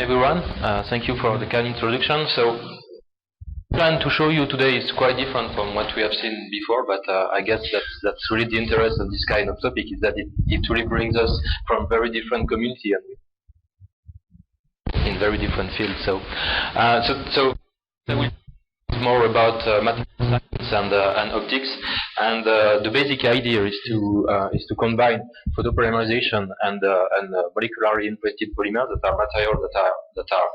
everyone. Thank you for the kind introduction. So, the plan to show you today is quite different from what we have seen before, but I guess that's really the interest of this kind of topic, is that it really brings us from very different community and in very different fields. So we'll more about material science and optics, and the basic idea is to combine photopolymerization and molecularly imprinted polymers, that are materials that are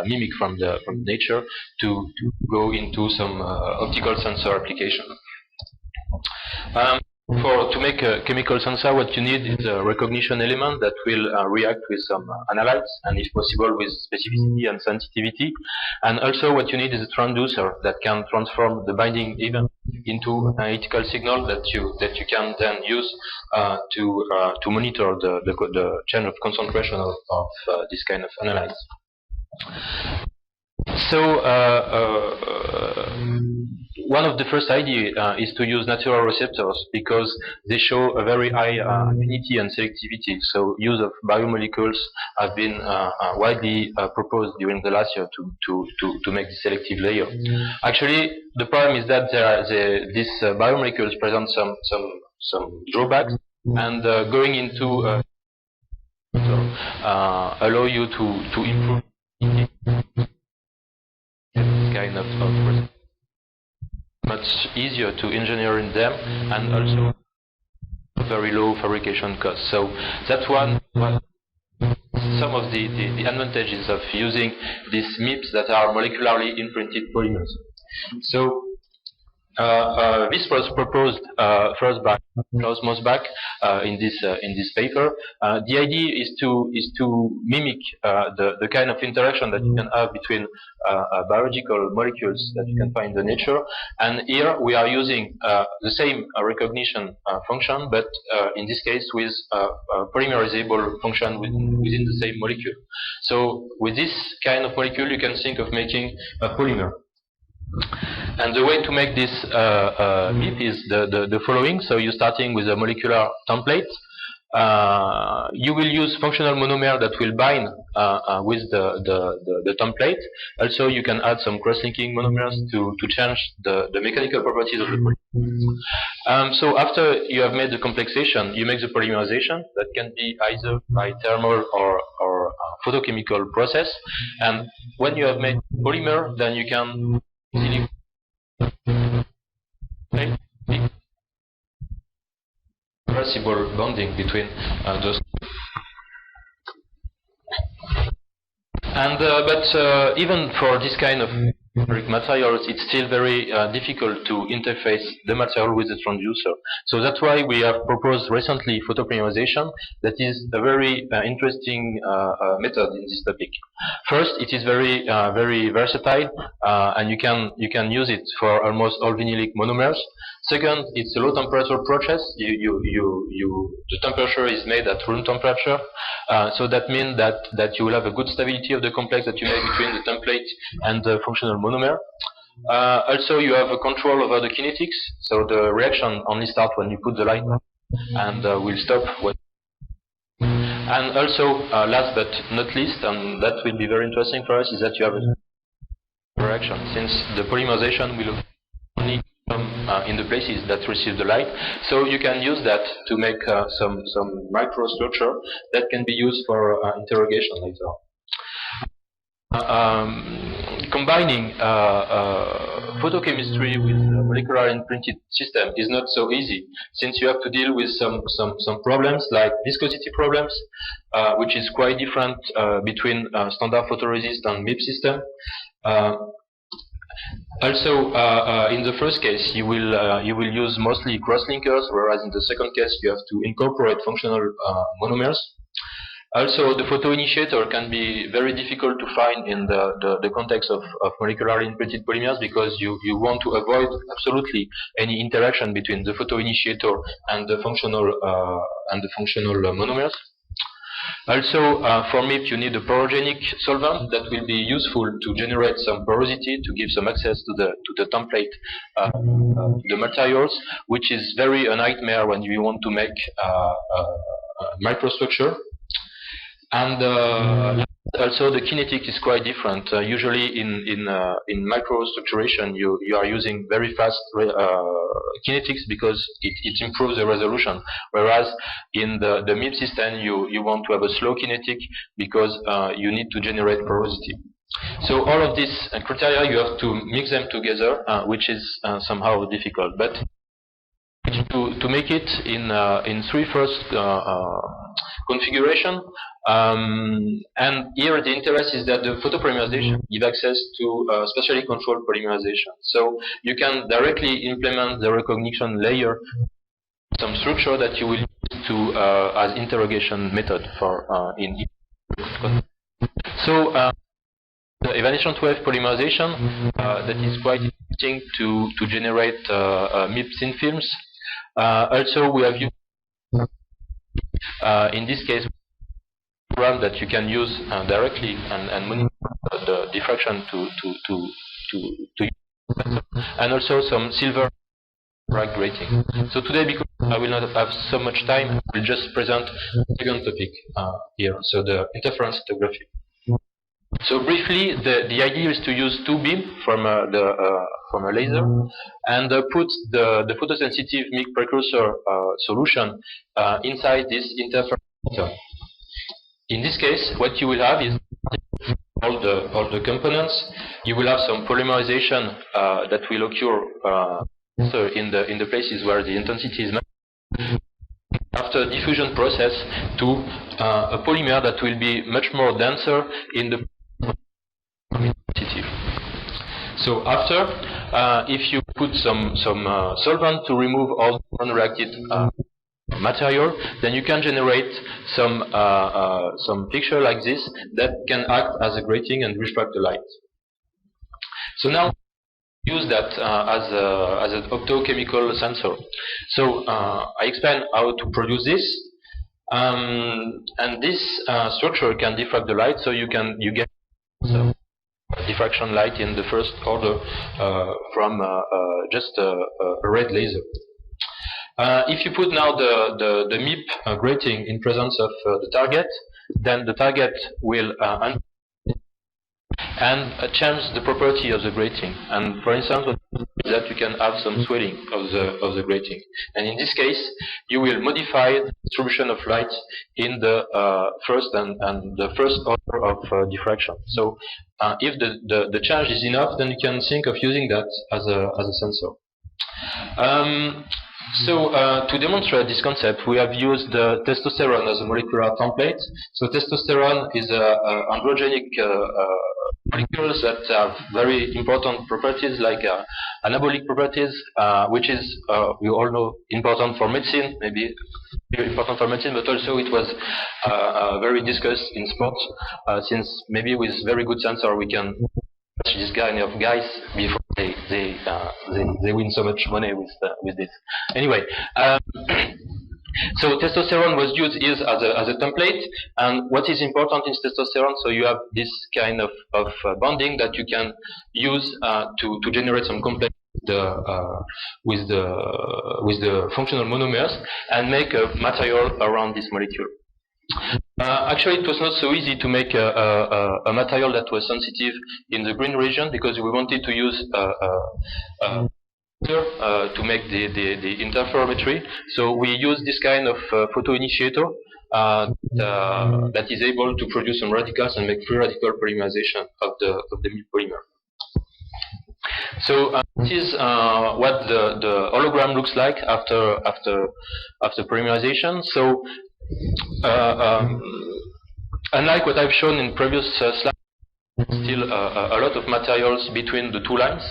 mimic from nature, to go into some optical sensor application. To make a chemical sensor, what you need is a recognition element that will react with some analytes, and if possible with specificity and sensitivity. And also what you need is a transducer that can transform the binding event into an analytical signal that you can then use to monitor the change of concentration of this kind of analytes. So one of the first ideas is to use natural receptors, because they show a very high affinity and selectivity. So use of biomolecules have been widely proposed during the last year to make the selective layer. Actually, the problem is that these biomolecules present some drawbacks, and going into allow you to improve kind of much easier to engineer in them, and also very low fabrication costs. So that's some of the advantages of using these MIPs that are molecularly imprinted polymers. So this was proposed first by Klaus Mosbach in this paper. The idea is to mimic the kind of interaction that you can have between biological molecules that you can find in the nature. And here we are using the same recognition function, but in this case with polymerizable function within the same molecule. So with this kind of molecule, you can think of making a polymer. And the way to make this MIP is the following. So you're starting with a molecular template. You will use functional monomer that will bind with the template. Also, you can add some cross-linking monomers to change the mechanical properties of the polymer. So after you have made the complexation, you make the polymerization. That can be either by thermal or photochemical process. And when you have made polymer, then you can reversible bonding between those. And but even for this kind of materials, it's still very difficult to interface the material with the transducer. So that's why we have proposed recently photopolymerization. That is a very interesting method in this topic. First, it is very versatile, and you can use it for almost all vinylic monomers. Second, it's a low temperature process. The temperature is made at room temperature, so that means that you will have a good stability of the complex that you make between the template and the functional monomer. Also, you have a control over the kinetics, so the reaction only starts when you put the light on, and will stop when. And also, last but not least, and that will be very interesting for us, is that you have a reaction, since the polymerization will only come in the places that receive the light. So you can use that to make some microstructure that can be used for interrogation later on. Combining photochemistry with molecular imprinted system is not so easy, since you have to deal with some problems like viscosity problems, which is quite different between standard photoresist and MIP system. Also, in the first case, you will use mostly cross-linkers, whereas in the second case, you have to incorporate functional monomers. Also, the photoinitiator can be very difficult to find in the context of molecularly imprinted polymers, because you want to avoid absolutely any interaction between the photoinitiator and the functional monomers. Also, for MIP, you need a porogenic solvent that will be useful to generate some porosity to give some access to the template, the materials, which is very a nightmare when you want to make microstructure. And also the kinetic is quite different. Usually in microstructuration you are using very fast kinetics because it improves the resolution. Whereas in the MIP system you want to have a slow kinetic because you need to generate porosity. So all of these criteria you have to mix them together, which is somehow difficult. But to make it in three first configuration, and here the interest is that the photopolymerization gives access to spatially controlled polymerization. So you can directly implement the recognition layer, some structure that you will use to as interrogation method for in. So the evanescent wave polymerization that is quite interesting to generate MIP thin films. Also, we have used in this case program that you can use directly and monitor the diffraction to and also some silver bright grating. So today, because I will not have so much time, I will just present the second topic here. So the interference photography. So briefly, the idea is to use two beams from a laser and put the photosensitive MIP precursor solution inside this interferometer. In this case, what you will have is all the components. You will have some polymerization that will occur in the places where the intensity is much. After diffusion process to a polymer that will be much more denser in the intensity. So after, if you put some solvent to remove all the unreacted material, then you can generate some picture like this that can act as a grating and refract the light. So now use that as an optochemical sensor. So I explain how to produce this, and this structure can diffract the light, so you get some diffraction light in the first order from just a red laser. If you put now the MIP grating in presence of the target, then the target will change the property of the grating. And for instance, that you can have some swelling of the grating. And in this case, you will modify the distribution of light in the first and the first order of diffraction. So if the change is enough, then you can think of using that as a sensor. So to demonstrate this concept, we have used testosterone as a molecular template. So testosterone is androgenic molecules that have very important properties like anabolic properties, which is, we all know, important for medicine, maybe very important for medicine, but also it was very discussed in sports, since maybe with very good sensor we can catch this kind of guys before they win so much money with this. Anyway, so testosterone was used here as a template, and what is important in testosterone, so you have this kind of bonding that you can use to generate some complex with the functional monomers and make a material around this molecule. Actually, it was not so easy to make a material that was sensitive in the green region, because we wanted to use to make the interferometry. So we use this kind of photoinitiator that is able to produce some radicals and make free radical polymerization of the MIP polymer. So this is what the hologram looks like after polymerization. So unlike what I've shown in previous slides, still a lot of materials between the two lines.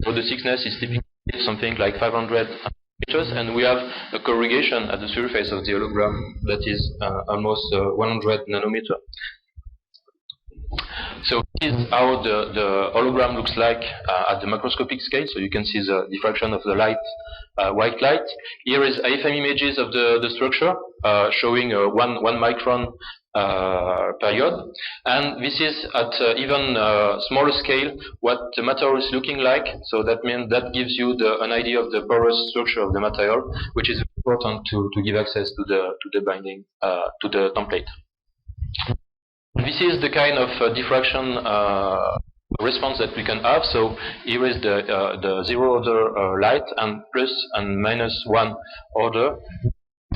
So the thickness is typically something like 500 meters, and we have a corrugation at the surface of the hologram that is almost 100 nanometer. So this is how the hologram looks like at the macroscopic scale. So you can see the diffraction of the light, white light. Here is AFM images of the structure showing a 1 micron period, and this is at even smaller scale what the material is looking like. So that means that gives you an idea of the porous structure of the material, which is important to give access to the binding to the template. This is the kind of diffraction response that we can have. So here is the zero order light and plus and minus 1 order.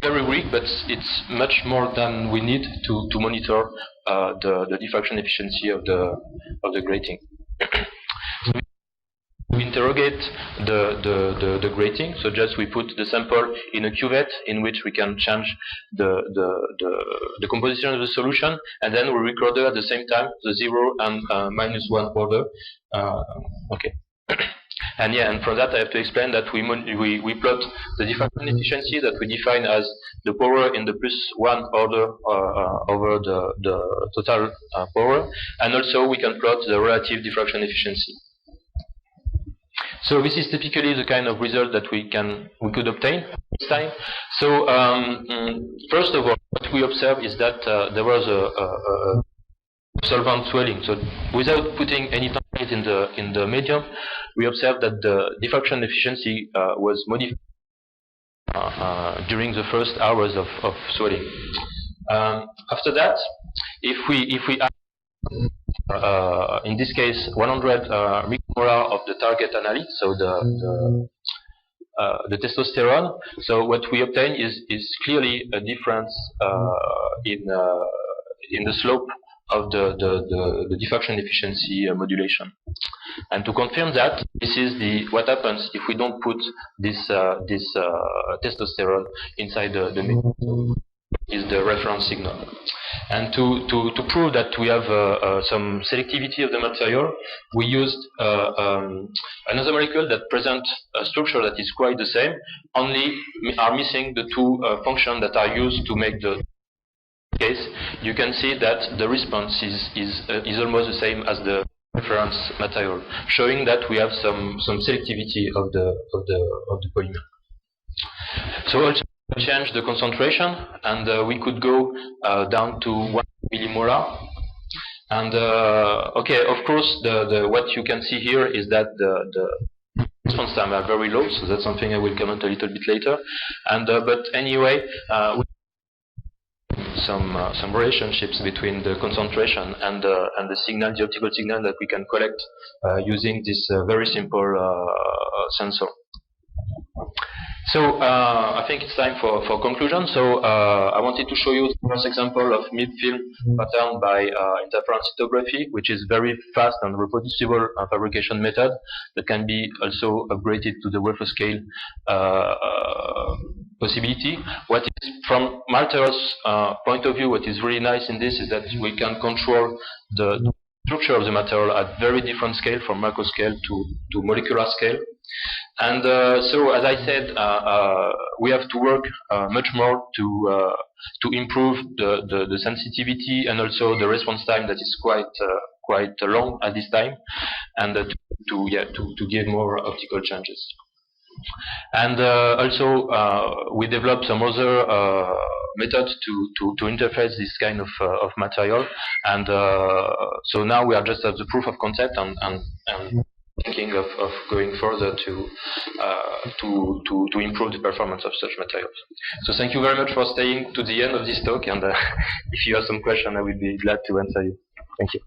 Very weak, but it's much more than we need to monitor the diffraction efficiency of the grating. We interrogate the grating, so just we put the sample in a cuvette in which we can change the composition of the solution, and then we record at the same time the 0 and minus 1 order. Okay. And yeah, and from that I have to explain that we plot the diffraction efficiency that we define as the power in the plus 1 order over the total power, and also we can plot the relative diffraction efficiency. So this is typically the kind of result that we could obtain this time. So first of all, what we observe is that there was a solvent swelling. So without putting any template in the medium, we observed that the diffraction efficiency was modified during the first hours of swelling. After that, if we add in this case 100 micromolar of the target analyte, so the testosterone, so what we obtain is clearly a difference in the slope of the diffraction efficiency modulation. And to confirm that, this is what happens if we don't put this testosterone inside the medium. Is the reference signal. And to prove that we have some selectivity of the material, we used another molecule that presents a structure that is quite the same, only are missing the two functions that are used to make the case. You can see that the response is almost the same as the reference material, showing that we have some selectivity of the polymer. So also change the concentration, and we could go down to 1 millimolar. And okay, of course, what you can see here is that the response time are very low, so that's something I will comment a little bit later. And but anyway, some relationships between the concentration and the signal, the optical signal that we can collect using this very simple sensor. So I think it's time for conclusion. So I wanted to show you the first example of MIP film patterned by interference lithography, which is very fast and reproducible fabrication method that can be also upgraded to the wafer scale possibility. What is, from materials point of view, what is really nice in this is that we can control the structure of the material at very different scale, from macro scale to molecular scale. And so, as I said, we have to work much more to improve the sensitivity and also the response time that is quite long at this time, and to give more optical changes. And also, we developed some other methods to interface this kind of material. And so now we are just at the proof of concept and thinking of going further to improve the performance of such materials. So thank you very much for staying to the end of this talk, and if you have some question, I will be glad to answer you. Thank you.